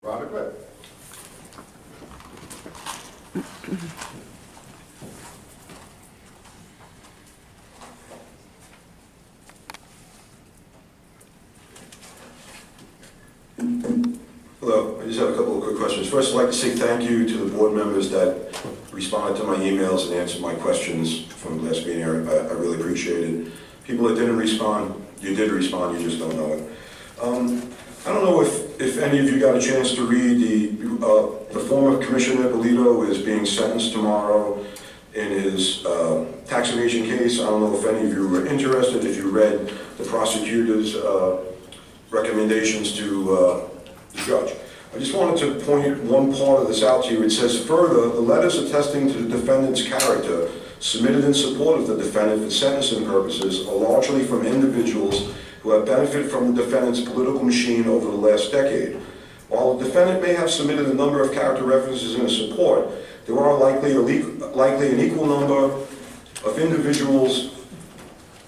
Robert Webb. Hello, I just have a couple of quick questions. First, I'd like to say thank you to the board members that responded to my emails and answered my questions from the last meeting. I really appreciate it. People that didn't respond, you did respond, you just don't know it. I don't know if any of you got a chance to read the former Commissioner Ippolito is being sentenced tomorrow in his tax evasion case. I don't know if any of you were interested, if you read the prosecutor's recommendations to the judge. I just wanted to point one part of this out to you. It says, further, the letters attesting to the defendant's character submitted in support of the defendant for sentencing purposes are largely from individuals who have benefited from the defendant's political machine over the last decade. While the defendant may have submitted a number of character references in his support, there are likely an equal number of individuals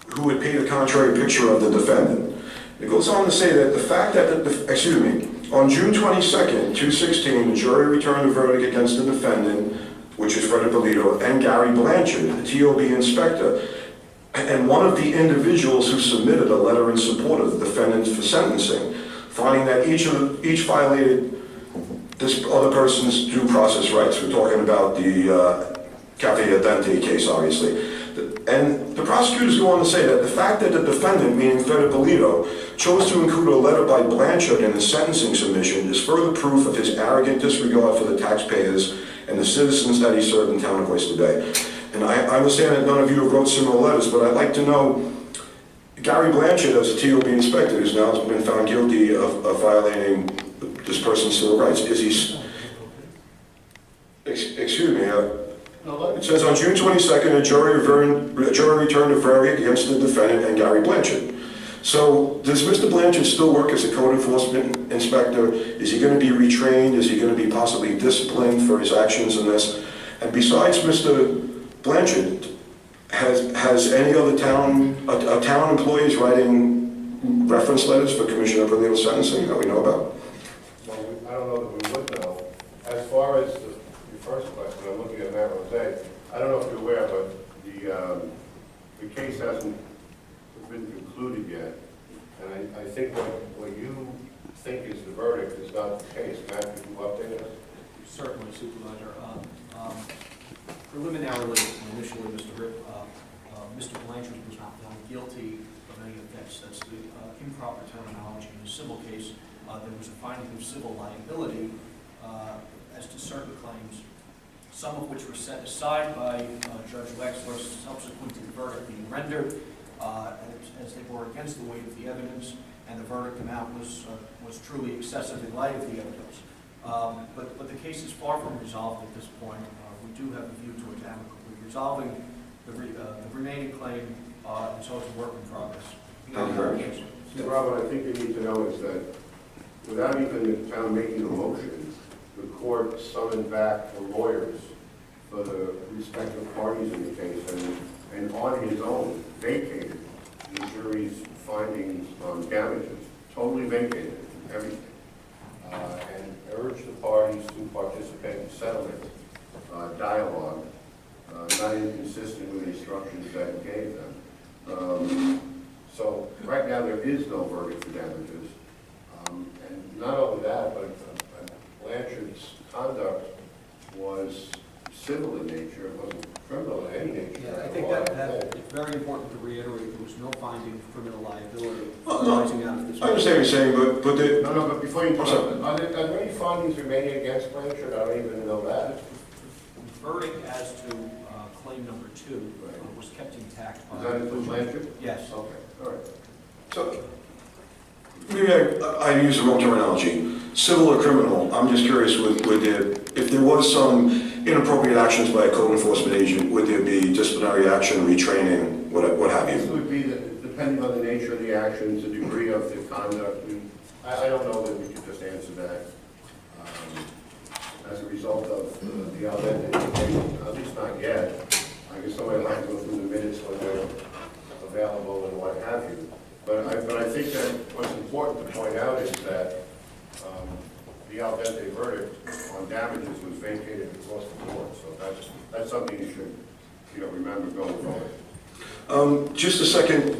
who would paint a contrary picture of the defendant. It goes on to say that the fact that, on June 22nd, 2016, the jury returned a verdict against the defendant, which is Fred Ippolito, and Gary Blanchard, the TOB inspector, and one of the individuals who submitted a letter in support of the defendant for sentencing, finding that each violated this other person's due process rights. We're talking about the Café, dente case, obviously. And the prosecutors go on to say that the fact that the defendant, meaning Fred Ippolito, chose to include a letter by Blanchard in his sentencing submission is further proof of his arrogant disregard for the taxpayers and the citizens that he served in Town of Oyster Bay. And I understand that none of you have wrote similar letters, but I'd like to know, Gary Blanchard, as a TOB inspector, who's now been found guilty of violating this person's civil rights, is he... Excuse me, it says on June 22nd, a jury returned a verdict against the defendant and Gary Blanchard. So does Mr. Blanchard still work as a code enforcement inspector? Is he going to be retrained? Is he going to be possibly disciplined for his actions in this? And besides Mr. Blanchard, has any other town employees writing reference letters for Commissioner Ippolito's sentencing that we know about? Well, I don't know that we would know. As far as your first question, I'm looking at Matt Rose. I don't know if you're aware, but the case hasn't been concluded yet. And I think what you think is the verdict is not the case. Matt, could you update us? Certainly, Supervisor. Preliminarily, initially, Mr. Blanchard was not found guilty of any offense. That's the improper terminology. In a civil case, there was a finding of civil liability as to certain claims, some of which were set aside by Judge Wexler subsequent to the verdict being rendered, as they were against the weight of the evidence, and the verdict amount was truly excessive in light of the evidence. But the case is far from resolved at this point. We do have a view to it amicably resolving the remaining claim, and so it's a work in progress. Thank you very much. Robert, I think you need to know is that without even the town making a motion, the court summoned back the lawyers for the respective parties in the case and on his own vacated the jury's findings on damages, totally vacated everything, and urged the parties to participate in settlement, dialogue, not inconsistent with the instructions that he gave them. So right now there is no verdict for damages. And not only that, but Blanchard's conduct was civil in nature, it wasn't criminal in any nature. Yeah, I think that it's very important to reiterate there was no finding of criminal liability arising out of this. I understand what you're saying, but but before you put up, are there any findings remaining against Blanchard? I don't even know that. The verdict as to claim number 2 was kept intact. Does that include Blanchard? Yes. Okay, all right. so maybe I use the wrong terminology. Civil or criminal, I'm just curious, if there was some inappropriate actions by a code enforcement agent, would there be disciplinary action, retraining, what have you? This would be, depending on the nature of the actions, the degree of the conduct. I don't know that we could just answer that as a result of the identification, at least not yet. I guess somebody might go through the minutes when they're available and what have you. But I think that what's important to point out is that the al dente verdict on damages was vacated across the board. So that's something you should, remember going forward. Just the second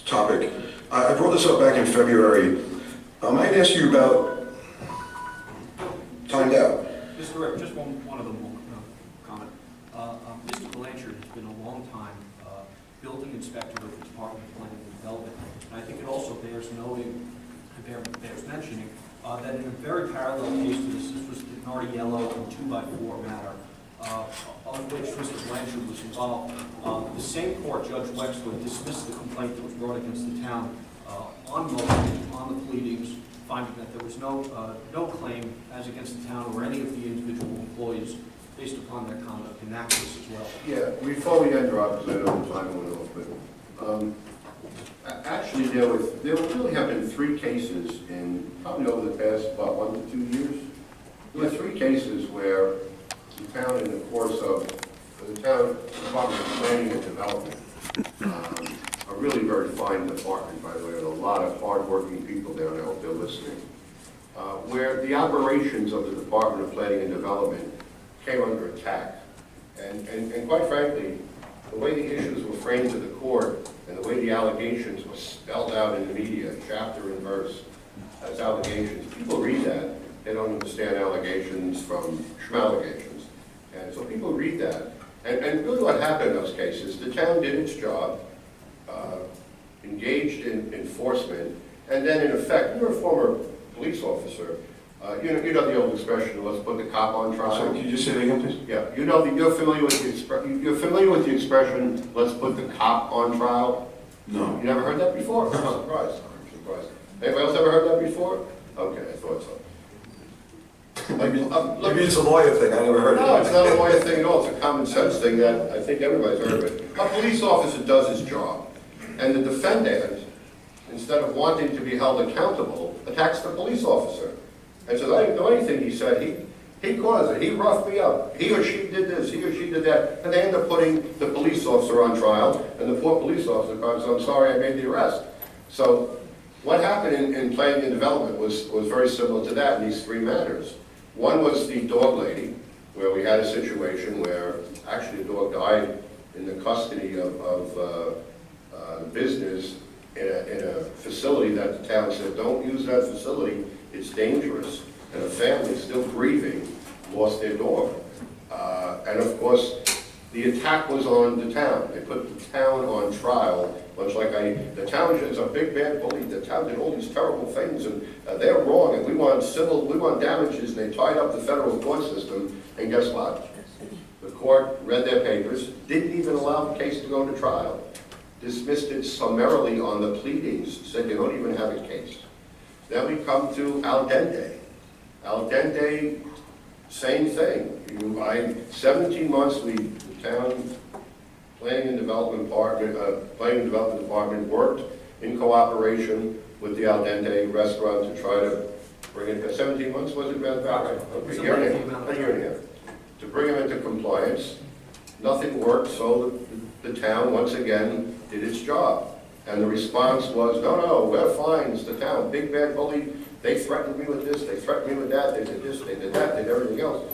topic. I brought this up back in February. I had asked you about timed out. Mr. Rick, just one of them will comment. Mr. Blanchard has been a long time building inspector with the Department of Planning and Development. And I think it also bears noting, bears mentioning, that in a very parallel case to this was the Nardi Yellow and 2x4 matter, on which Mr. Blanchard was involved. The same court, Judge Wexler, dismissed the complaint that was brought against the town on motion, on the pleadings, finding that there was no claim as against the town or any of the individual employees based upon their conduct in that case as well. Yeah, before we interrupt, because I know the time went off, but actually there really have been 3 cases in probably over the past, about 1 to 2 years. There were 3 cases where the town, in the course of the town Department of Planning and Development, a really very fine department, by the way, with a lot of hard-working people down there, I hope they're listening, where the operations of the Department of Planning and Development came under attack. And quite frankly, the way the issues were framed to the court and the way the allegations were spelled out in the media, chapter and verse, as allegations, people read that, they don't understand allegations from schmalegations. And so people read that. And really what happened in those cases, the town did its job, engaged in enforcement, and then in effect, you're a former police officer, you know the old expression, let's put the cop on trial. Sorry, can you just say that again, please? Yeah, you're familiar with the expression, let's put the cop on trial? No. You never heard that before? I'm surprised. Anybody else ever heard that before? Okay, I thought so. Maybe it's a lawyer thing, I never heard of it. No, it's not a lawyer thing at all, it's a common sense thing that I think everybody's heard of it. A police officer does his job, and the defendant, instead of wanting to be held accountable, attacks the police officer. And says, I didn't know anything, he said, he caused it, he roughed me up, he or she did this, he or she did that, and they end up putting the police officer on trial, and the poor police officer says, I'm sorry I made the arrest. So what happened in planning and development was very similar to that in these 3 matters. One was the dog lady, where we had a situation where actually a dog died in the custody of business in a facility that the town said, don't use that facility, it's dangerous. And a family still grieving lost their dog. And of course, the attack was on the town. They put the town on trial, much like the town is a big bad bully. The town did all these terrible things, and they're wrong, and we want damages, and they tied up the federal court system, and guess what? The court read their papers, didn't even allow the case to go to trial, dismissed it summarily on the pleadings, said they don't even have a case. Then we come to al dente. Al dente, same thing. 17 months, the town Planning and Development Department worked in cooperation with the al dente restaurant to try to bring it, 17 months, was it about that? Right. Okay, a year and a half. To bring them into compliance. Nothing worked, so the town, once again, did its job. And the response was, no, we're fine, it's the town, big bad bully, they threatened me with this, they threatened me with that, they did this, they did that, they did everything else.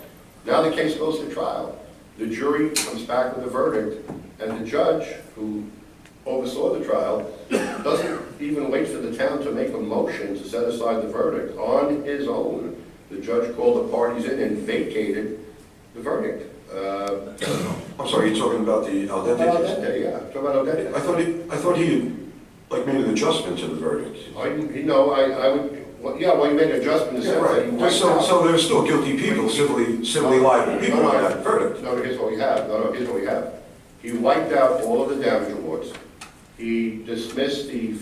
Now the case goes to trial. The jury comes back with a verdict, and the judge, who oversaw the trial, doesn't even wait for the town to make a motion to set aside the verdict. On his own, the judge called the parties in and vacated the verdict. I'm sorry, you're talking about the al dente Al case? dente, yeah. Talking about al dente. I thought he like made an adjustment to the verdict. He made an adjustment in the sense that he wiped out. So there's still guilty people, civilly liable people on that verdict. No, here's what we have. Here's what we have. He wiped out all of the damage awards. He dismissed the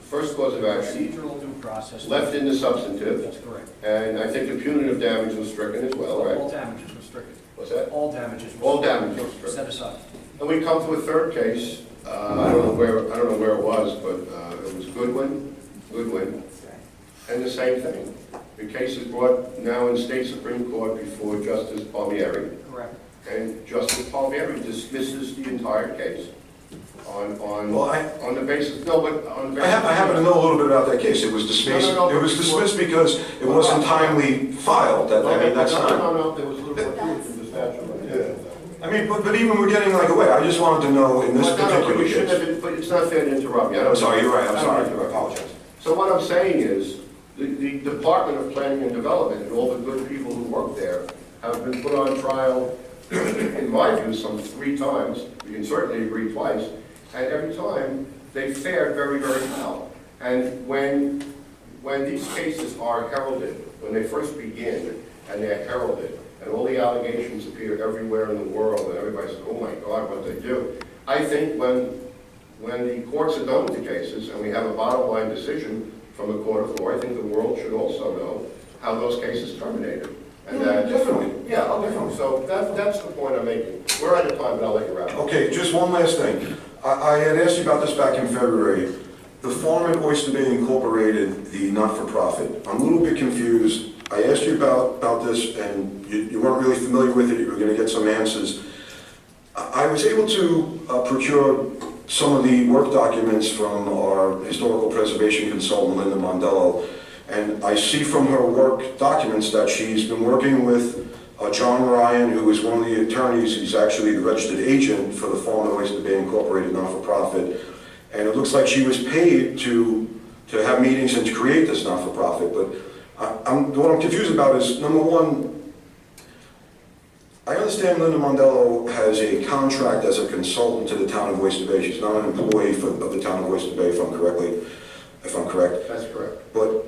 first cause of action. Procedural due process. Left in the substantive. That's correct. And I think the punitive damage was stricken as well, right? All damages were stricken. What's that? All damages were All damages were stricken. set aside. And we come to a third case. I don't know where it was, but it was Goodwin. And the same thing. The case is brought now in state Supreme Court before Justice Palmieri. Correct. And Justice Palmieri dismisses the entire case Well, on the basis, no, but on the basis. I happen to know a little bit about that case. It was dismissed. No, It was dismissed because it wasn't timely filed. I mean, that's not. No, there was a little more truth in the statute of limitations. I mean, but even we're getting like away. I just wanted to know in this particular case. But it's not fair to interrupt me. I'm sorry, you're right. I'm sorry. I apologize. So what I'm saying is, the Department of Planning and Development and all the good people who work there have been put on trial, in my view, some 3 times. You can certainly agree twice. And every time, they fared very, very well. And when these cases are heralded, when they first begin, and they're heralded, and all the allegations appear everywhere in the world, and everybody says, oh my God, what did they do? I think when the courts are done with the cases, and we have a bottom line decision from the court of law, I think the world should also know how those cases terminated. And that, definitely. Yeah, definitely. So that's the point I'm making. We're out of time, but I'll let you wrap up. Okay, just one last thing. I had asked you about this back in February. The farm at Oyster Bay Incorporated, the not-for-profit. I'm a little bit confused. I asked you about this, and you weren't really familiar with it. You were going to get some answers. I was able to procure some of the work documents from our historical preservation consultant, Linda Mondello, and I see from her work documents that she's been working with John Ryan, who is one of the attorneys. He's actually the registered agent for the Farm at Oyster Bay Incorporated not-for-profit, and it looks like she was paid to have meetings and to create this not-for-profit. But what I'm confused about is, number one, I understand Linda Mondello has a contract as a consultant to the Town of Oyster Bay. She's not an employee of the Town of Oyster Bay, if I'm correct. That's correct. But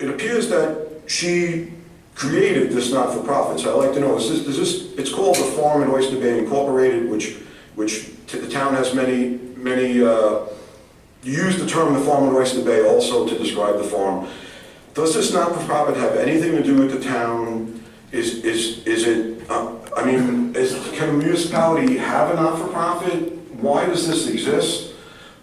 it appears that she created this not-for-profit. So I'd like to know, it's called the Farm at Oyster Bay Incorporated, which the town has many, you use the term the Farm at Oyster Bay also to describe the farm. Does this not-for-profit have anything to do with the town? Is it, I mean, can a municipality have a not-for-profit? Why does this exist?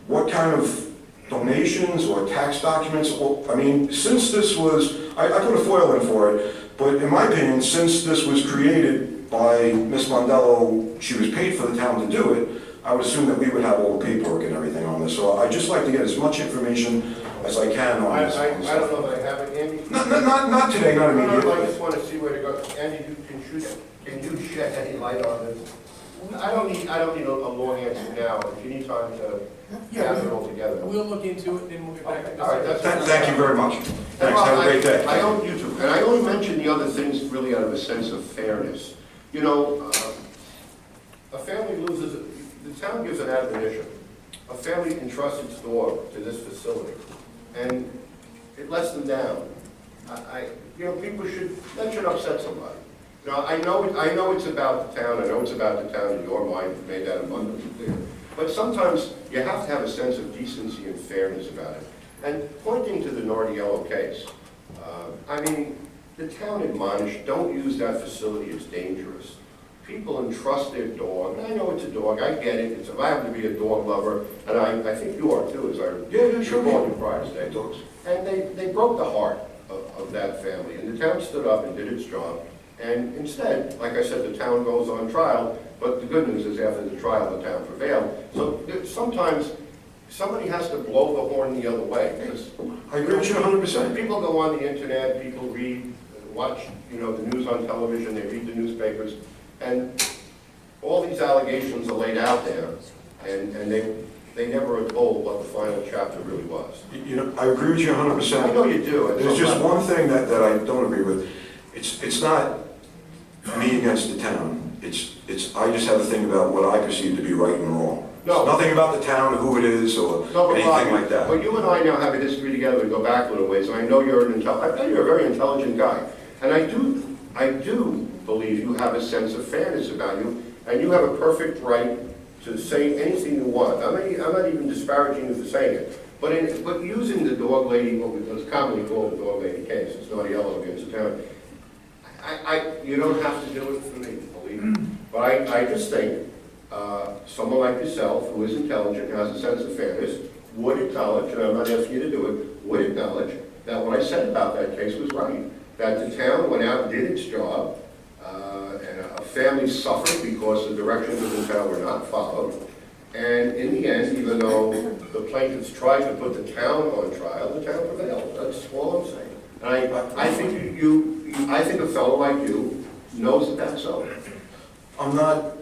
What kind of donations or tax documents? Well, I mean, since this was, I put a foil in for it, but in my opinion, since this was created by Ms. Mondello, she was paid for the town to do it, I would assume that we would have all the paperwork and everything on this. So I'd just like to get as much information as I can on this. I don't know that I have it, Andy. Not today, not immediately. I just want to see where to go. Andy, can you shed any light on this? I don't need a long answer now. If you need time to gather it all together. We'll look into it, then we'll get back to this. All right, Thank you very much. Thanks, have a great day. I owe you too. And I only mention the other things really out of a sense of fairness. You know, a family loses, the town gives an admonition. A family entrusts its dog to this facility, and it lets them down. You know, that should upset somebody. You know, I know it's about the town. I know it's about the town in your mind. You've made that abundantly clear. But sometimes you have to have a sense of decency and fairness about it. And pointing to the Nardiello case, I mean, the town admonished, don't use that facility, it's dangerous. People entrust their dog, and I know it's a dog, I get it, I happen to be a dog lover, and I think you are too, as I sure. recall in prior state. And they broke the heart of that family, and the town stood up and did its job. And instead, like I said, the town goes on trial, but the good news is after the trial, the town prevailed. So sometimes somebody has to blow the horn the other way. I agree with you 100%. People go on the internet, people read, watch, you know, the news on television, they read the newspapers, and all these allegations are laid out there, and they never are told what the final chapter really was. You know, I agree with you 100%. I know you do. There's just one thing that I don't agree with. It's not me against the town. I just have a thing about what I perceive to be right and wrong. No. It's nothing about the town, who it is, or anything like that. But you and I now have a history together and go back a little ways, and I know you're I bet you're a very intelligent guy. And I do believe you have a sense of fairness about you, and you have a perfect right to say anything you want. I'm not even disparaging you for saying it. But using the dog lady, what was commonly called the dog lady case, it's not a yellow against the town, you don't have to do it for me, believe me. But I just think someone like yourself, who is intelligent, has a sense of fairness, would acknowledge, and I'm not asking you to do it, would acknowledge that what I said about that case was right. That the town went out and did its job, and a family suffered because the directions of the town were not followed. And in the end, even though the plaintiffs tried to put the town on trial, the town prevailed. That's all I'm saying. And I think I think a fellow like you knows that that's so. I'm not,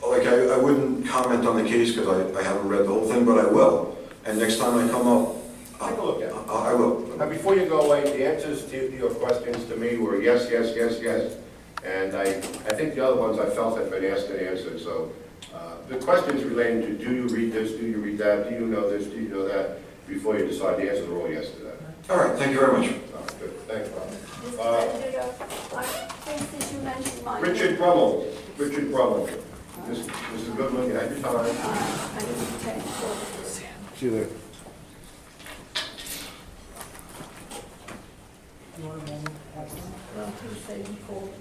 like, I wouldn't comment on the case because I haven't read the whole thing, but I will. And next time I come up, Take a look at it. I will. Now, before you go away, the answers to your questions to me were yes, yes, yes, yes. And I think the other ones I felt had been asked and answered. So the questions relating to do you read this, do you read that, do you know this, do you know that, before you decide, the answers are all yes to that. All right, thank you very much. Good. Thanks, Bob. Mr. Venditto, I think that you mentioned my name. Richard Brummel. Richard Brummel. Mrs. Goodman, you had your time. I didn't take it. See you there. Well, please say you called.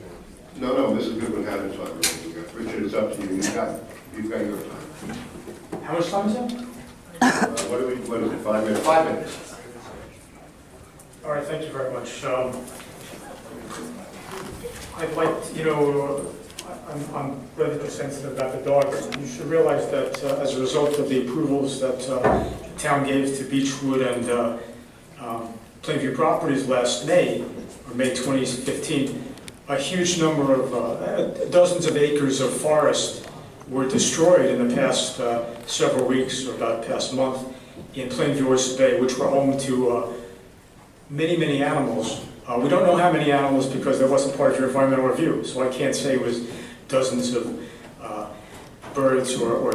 No, Mrs. Goodman had her time. Richard, it's up to you. You've got your time. How much time is it? What is it, 5 minutes? 5 minutes. All right, thank you very much. I'd like, I'm rather sensitive about the dog. You should realize that as a result of the approvals that the town gave to Beechwood and Plainview Properties last May, or May 2015, a huge number of, dozens of acres of forest were destroyed in the past several weeks, or about the past month, in Plainview Oyster Bay, which were home to many, many animals. We don't know how many animals because that wasn't part of your environmental review, so I can't say it was dozens of birds or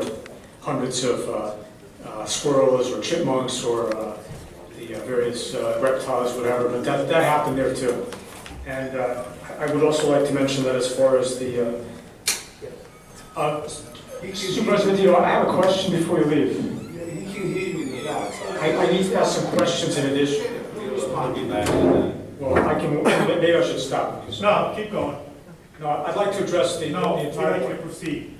hundreds of squirrels or chipmunks or the various reptiles, whatever, but that happened there too. And I would also like to mention that as far as the Supervisor Venditto, I have a question before you leave. I need to ask some questions in addition. Well, maybe I should stop. No, keep going. No, I'd like to address the No, I'd entire... like to proceed.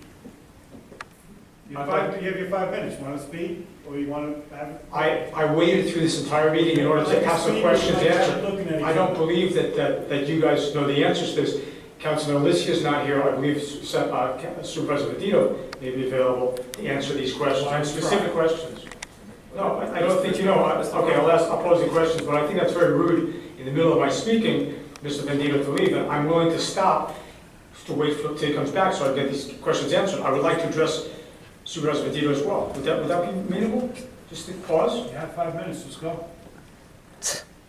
You have your 5 minutes. You want to speak, or you want to have? I waited through this entire meeting in order to have some questions answered. I don't believe that you guys know the answers to this. Councilman Alicia is not here. I believe Supervisor Venditto may be available to answer these questions, specific questions. No, I don't think you know. Okay, I'll pose the questions, but I think that's very rude in the middle of my speaking, Mr. Venditto, to leave, and I'm willing to stop to wait till he comes back so I get these questions answered. I would like to address Supervisor Venditto as well. Would that be amenable? Just to pause? You have 5 minutes. Let's go.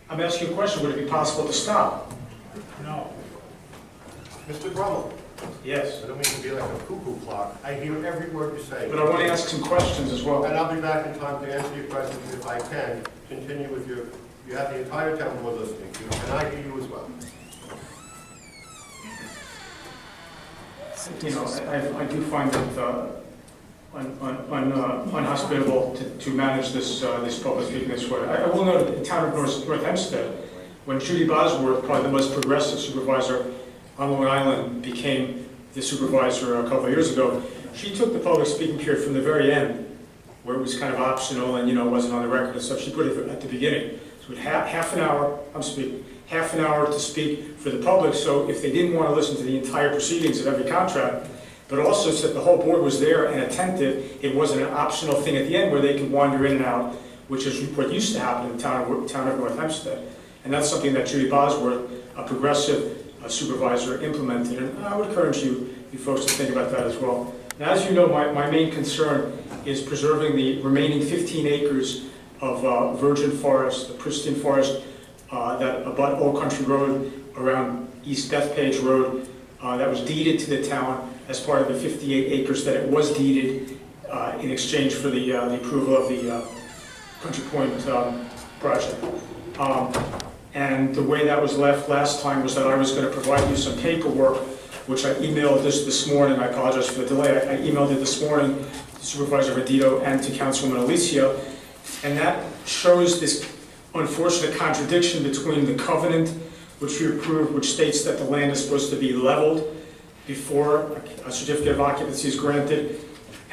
I'm asking a question. Would it be possible to stop? No. Mr. Brummel, Yes. I don't mean to be like a cuckoo clock. I hear every word you say. But I want to ask some questions as well. And I'll be back in time to answer your questions if I can. Continue with you have the entire town board listening to you, and I hear you as well. I do find it unhospitable to manage this public speaking this way. I will note that the town of North Hempstead, when Judy Bosworth, probably the most progressive supervisor on Long Island, became the supervisor a couple of years ago, she took the public speaking period from the very end, where it was kind of optional and wasn't on the record and stuff. She put it at the beginning. So half an hour, half an hour to speak for the public, so if they didn't want to listen to the entire proceedings of every contract, but also so that the whole board was there and attentive, it wasn't an optional thing at the end where they could wander in and out, which is what used to happen in the town of North Hempstead. And that's something that Judy Bosworth, a progressive supervisor, implemented, and I would encourage you folks to think about that as well. Now, as you know, my main concern is preserving the remaining 15 acres of virgin forest, the pristine forest that abut Old Country Road around East Bethpage Road that was deeded to the town as part of the 58 acres that it was deeded in exchange for the approval of the Country Point project. And the way that was left last time was that I was going to provide you some paperwork, which I emailed this morning. I apologize for the delay. I emailed it this morning to Supervisor Venditto and to Councilwoman Alicia, and that shows this unfortunate contradiction between the covenant, which we approved, which states that the land is supposed to be leveled before a certificate of occupancy is granted,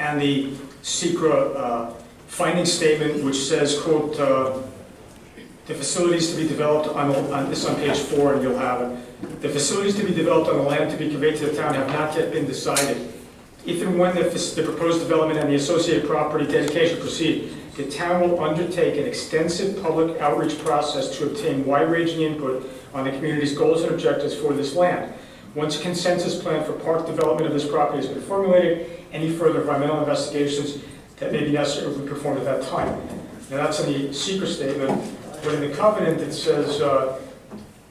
and the SECRA finding statement, which says, quote, the facilities to be developed this is on page 4, and you'll have it. The facilities to be developed on the land to be conveyed to the town have not yet been decided. if and when the proposed development and the associated property dedication proceed, the town will undertake an extensive public outreach process to obtain wide-ranging input on the community's goals and objectives for this land. Once a consensus plan for park development of this property has been formulated, any further environmental investigations that may be necessary will be performed at that time. Now that's in the secret statement, but in the covenant it says,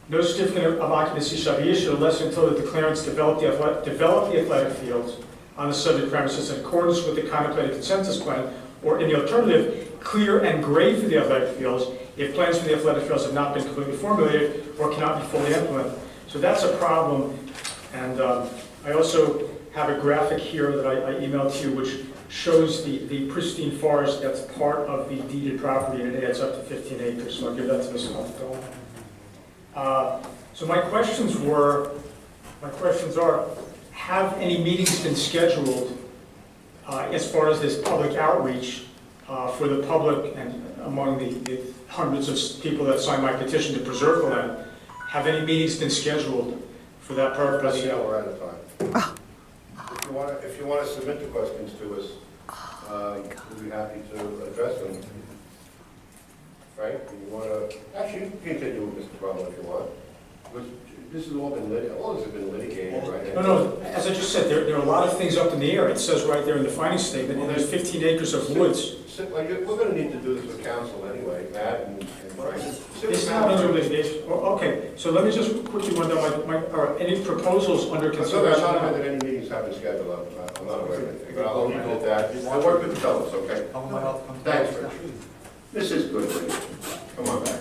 no certificate of occupancy shall be issued unless and until the declarants develop the athletic fields on the subject premises in accordance with the contemplated consensus plan, or in the alternative, clear and grade for the athletic fields if plans for the athletic fields have not been completely formulated or cannot be fully implemented. So that's a problem, and I also have a graphic here that I emailed to you which shows the pristine forest that's part of the deeded property, and it adds up to 15 acres, so I'll give that to Ms. Montalto. So my questions are, have any meetings been scheduled as far as this public outreach for the public and among the hundreds of people that signed my petition to preserve the land? Have any meetings been scheduled for that purpose? Yeah, we're out of time. If you want to submit the questions to us, we'll be happy to address them. Frank, you want to, actually, you can continue with Mr. Brown if you want. This has all been litigated, right? No, as I just said, there are a lot of things up in the air. It says right there in the finding statement, and there's 15 acres of woods. We're going to need to do this with council anyway, Matt and Frank. It's not under litigation. Okay, so let me just quickly run down are any proposals under consideration? I'm not aware that any meetings have been scheduled. I'm not aware of anything, but I'll leave it at that. I'll work with the fellows, okay? Thanks, Rich. Mrs. Goodwin, come on back.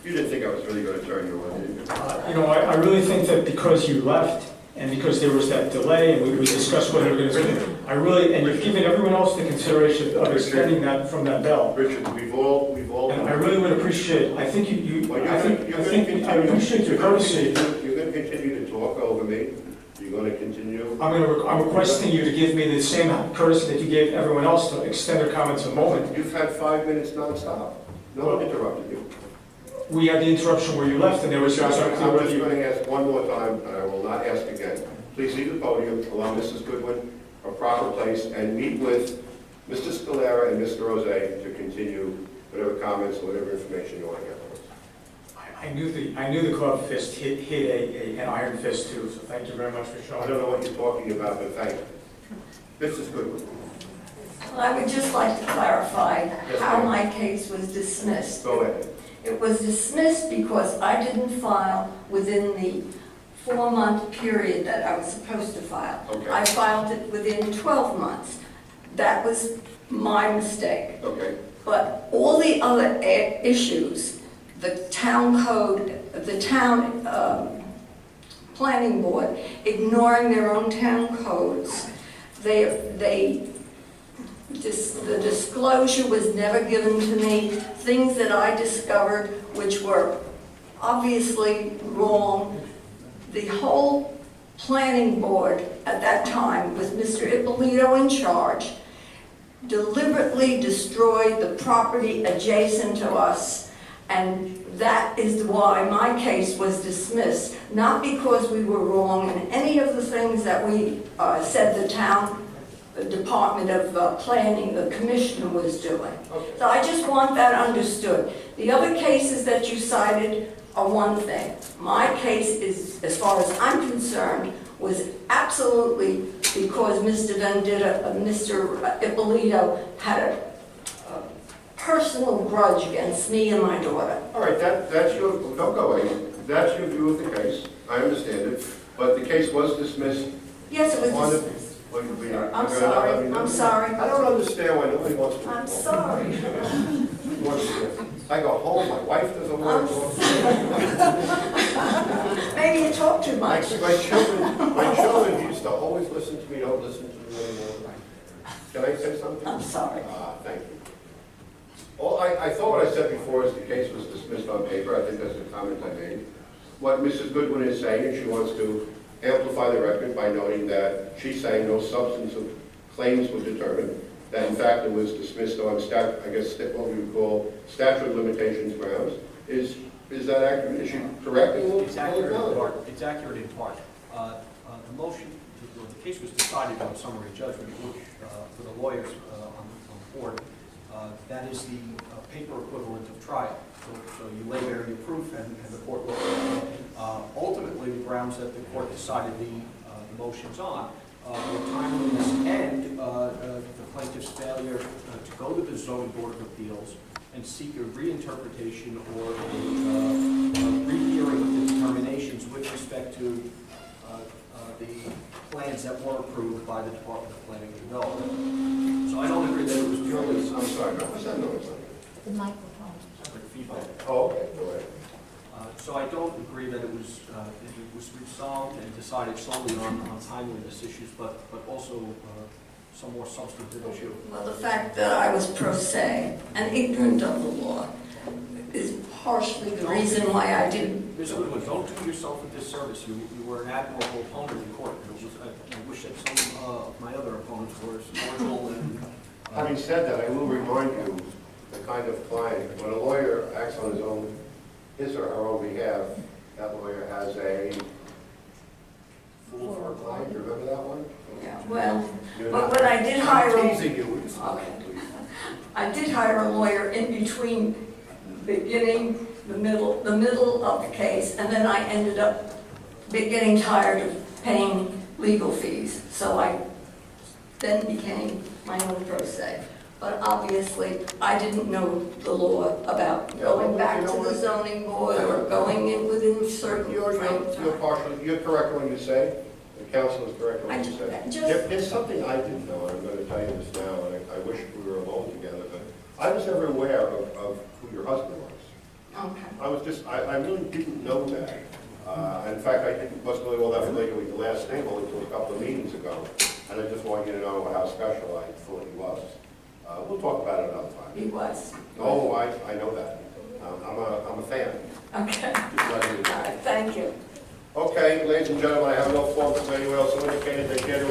You didn't think I was really going to turn you on, did you? I really think that because you left and because there was that delay and we discussed what we were going to do, and you've given everyone else the consideration of extending that from that bell. Richard, we've all. And I really would appreciate. I think I appreciate your courtesy. You're going to continue to talk over me. You're going to continue. I'm requesting you to give me the same courtesy that you gave everyone else to extend their comments a moment. You've had 5 minutes nonstop. No one interrupted you. We had the interruption where you left, and there was. I'm just going to ask one more time, and I will not ask again. Please leave the podium, allow Mrs. Goodwin a proper place, and meet with Mr. Scalera and Mr. Rose to continue whatever comments or whatever information you want to get from us. I knew the club fist hit an iron fist too. So thank you very much for showing. I don't know what you're talking about, but thank you. Mrs. Goodwin. Well, I would just like to clarify Yes, how ma'am. my case was dismissed. Go ahead. It was dismissed because I didn't file within the 4-month period that I was supposed to file. Okay. I filed it within 12 months. That was my mistake. Okay. But all the other issues, the town code, the town planning board, ignoring their own town codes, the disclosure was never given to me. Things that I discovered which were obviously wrong. The whole planning board at that time, with Mr. Ippolito in charge, deliberately destroyed the property adjacent to us, and that is why my case was dismissed, not because we were wrong in any of the things that we said the town Department of Planning, the commissioner was doing. Okay. So I just want that understood. The other cases that you cited are one thing. My case is, as far as I'm concerned, was absolutely because Mr. Venditto, Mr. Ippolito had a personal grudge against me and my daughter. All right, that's your, don't go away. That's your view of the case. I understand it. But the case was dismissed. Yes, it was dismissed. I'm sorry. I'm sorry. I don't understand why nobody wants to. I'm sorry. I go home, my wife doesn't want to. Maybe you talk too much. My children used to always listen to me, don't listen to me anymore. Can I say something? I'm sorry. Thank you. Well, I thought what I said before is the case was dismissed on paper. I think that's the comment I made. What Mrs. Goodwin is saying, she wants to amplify the record by noting that she's saying no substantive claims were determined, that in fact it was dismissed on, I guess, what we would call statute of limitations grounds. Is that accurate? Is she correct? It's accurate in part. It's accurate in part. The motion, the case was decided on summary judgment, which, for the lawyers on the board, that is the paper equivalent of trial. So you lay bare your proof and the court looks at it. Ultimately, the grounds that the court decided the motions on were timeliness and the plaintiff's failure to go to the zoning board of appeals and seek a reinterpretation or a rehearing of the determinations with respect to the plans that were approved by the Department of Planning and Development. So I don't agree that it was purely I'm sorry, what was that noise? The microphone. feedback. Oh, okay, go ahead. So I don't agree that it was resolved and decided solely on timeliness issues, but also some more substantive issue. Well, the fact that I was pro se and ignorant of the law is partially the reason why I didn't. Ms. Lewin, don't do yourself a disservice. You were an admirable opponent in court. I wish that some of my other opponents were as cordial and... Having said that, I will remind you the kind of client, when a lawyer acts on his or her own behalf, that lawyer has a fool for a client. You remember that one? Yeah, well, but I did hire. I'm teasing you. Okay. I did hire a lawyer in between beginning, the middle of the case, and then I ended up getting tired of paying legal fees. So I then became my own pro se. But obviously, I didn't know the law about going back to the zoning board or going in within certain frames. You're correct when you say, the counsel is correct when you say. There's something I didn't know, and I'm going to tell you this now, and I wish we were alone together, but I was never aware of who your husband was. Okay. I really didn't know that. In fact, I wasn't really all that familiar with your last name until a couple of meetings ago, and I just want you to know how special I thought he was. We'll talk about it another time. He was. Oh, I know that. I'm a fan. Okay. Just letting you know. All right, thank you. Okay, ladies and gentlemen, I have no fault from anyone else who indicated they care to